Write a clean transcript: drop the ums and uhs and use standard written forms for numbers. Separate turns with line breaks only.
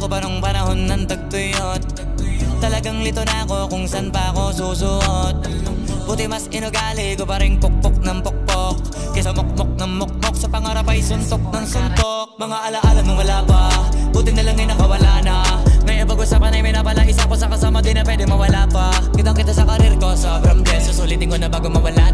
ko pa nung panahon ng tagtuyot. Talagang lito na ako kung san pa ako susuot. Buti mas inugali ko pa rin pukpok ng pukpok kesa mokmok ng mokmok, sa pangarap ay suntok ng suntok. Mga alaala nung wala pa, buti na lang ay nakawala na. Ngayon pag-usapan ay may napala isa ko sa kasama, di na pwede mawala pa. Kitang kita sa karir ko, sobrang bless. Susulitin ko na bago mawala